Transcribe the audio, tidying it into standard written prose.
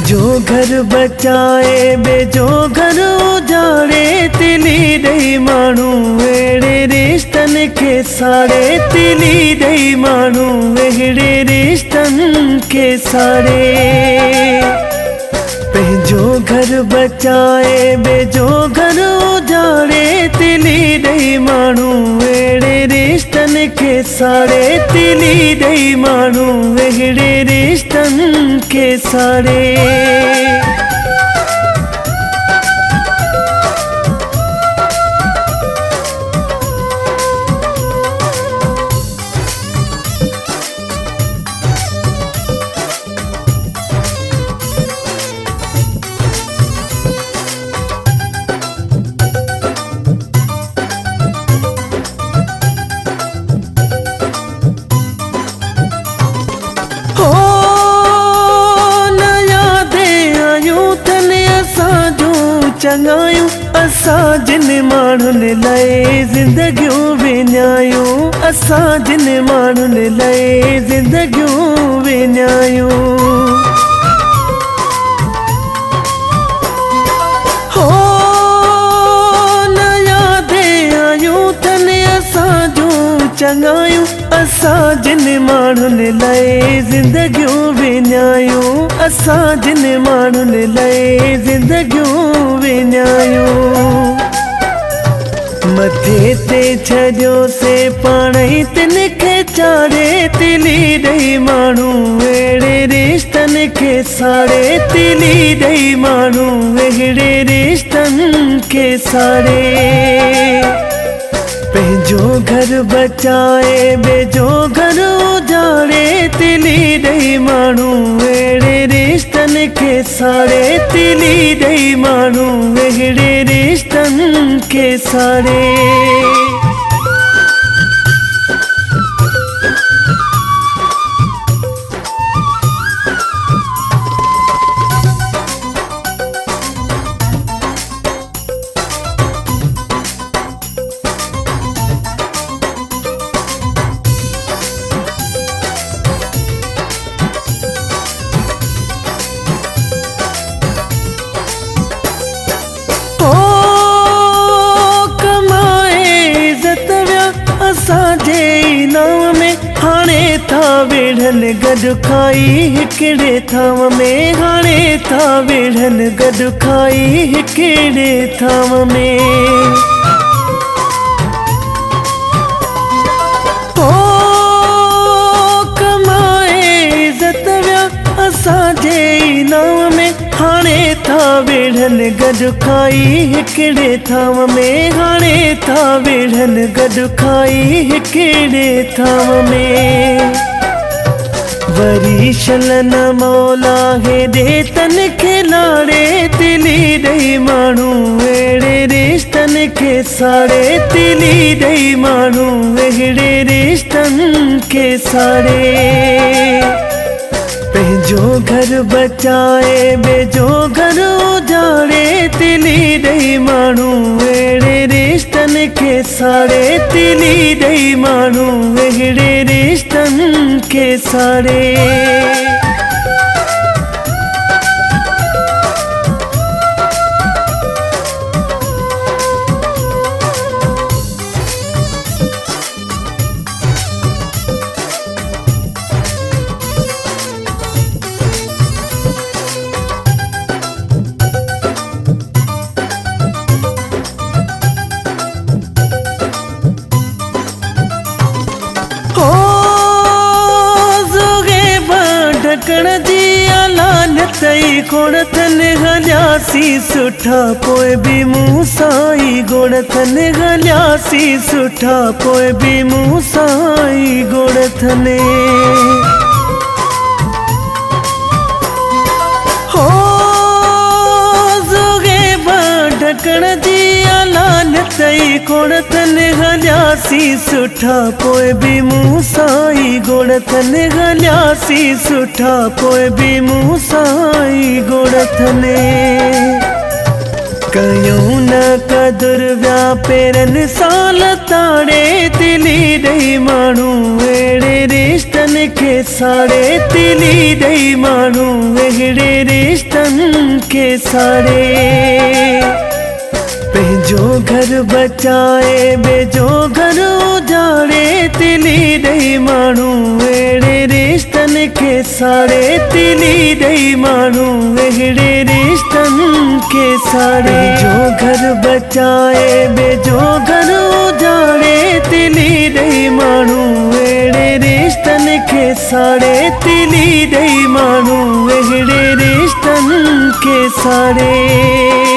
पंहिंजो घर बचाए ॿिए घर उजाड़े तिली ॾेई माण्हू अहिड़े रिश्तनि खे साड़े तिली ॾेई माण्हू अहिड़े रिश्तनि खे साड़े पंहिंजो घर बचाए ॿिए घर उजाड़े तिली ॾेई माण्हू अहिड़े रिश्तनि खे साड़े तिली ॾेई माण्हू अहिड़े रिश्तनि खे साड़े चङायूं असां जिन माण्हुनि लाइ ज़िंदगियूं विञायूं असां जिन माण्हुनि लाइ ज़िंदगियूं विञायूं हो न यादि आयूं अथनि असां जूं चङायूं असां जिन माण्हुनि लाइ ज़िंदगियूं विञायूं असां जिन माण्हुनि लाइ ज़िंदगियूं विञायूं मथे ते छॾियोसीं पाण ई तिन खे चाढ़े तिली ॾेई माण्हू अहिड़े रिश्तनि खे साड़े तिली ॾेई माण्हू अहिड़े रिश्तनि खे साड़े पंहिंजो घर बचाए ॿिए घर उजाड़े तिली ॾेई माण्हू अहिड़े रिश्तनि खे साड़े तिली ॾेई माण्हू अहिड़े रिश्तनि खे साड़े था वेढ़नि गॾु खाई हिकिड़े थांव में हाणे था वेढ़नि गॾु खाई हिकिड़े थांव में ओ कमाए इज़त विया असांजे नाव में हाणे था वेढ़नि गॾु खाई हिकिड़े थांव में हाणे था वेढ़नि गॾु खाई हिकिड़े थांव में वरी शलन मौला हेॾे तन खे लाड़े तिली ॾेई माण्हू अहिड़े रिश्तनि खे साड़े तिली ॾेई माण्हू अहिड़े रिश्तनि खे साड़े पंहिंजो घर बचाए ॿिए घर उजाड़े तिली ॾेई माण्हू अहिड़े रिश्तनि खे साड़े तिली ॾेई माण्हू अहिड़े रिश्तनि खे साड़े ढकण जी लानत ई घोड़थन हलियासीं सुठा पोइ बि मूं सां ई घोड़थन हलियासीं सुठा पोइ बि मूं सां ई घोड़थन हो ज़ोगे ढकण जी लानत ई घोड़थन हलियासीं सुठा पोइ बि मूं सां ई घोड़थन हलियासीं सुठा पोइ बि मूं सां ई घोड़थन कयूं न कदुर व्या पेरन साल ताड़े तिली दई माण्हू अहिड़े रिश्तनि खे साड़े तिली दई माण्हू अहिड़े रिश्तनि खे साड़े पंहिंजो घर बचाए ॿिए घर उजाड़े तिली दई माण्हू अहिड़े रिश्तनि खे साड़े तिली दई माण्हू अहिड़े रिश्तनि खे साड़े पंहिंजो घर बचाए ॿिए घर उजाड़े तिली दई माण्हू अहिड़े रिश्तनि खे साड़े तिली दई माण्हू अहिड़े रिश्तनि खे साड़े।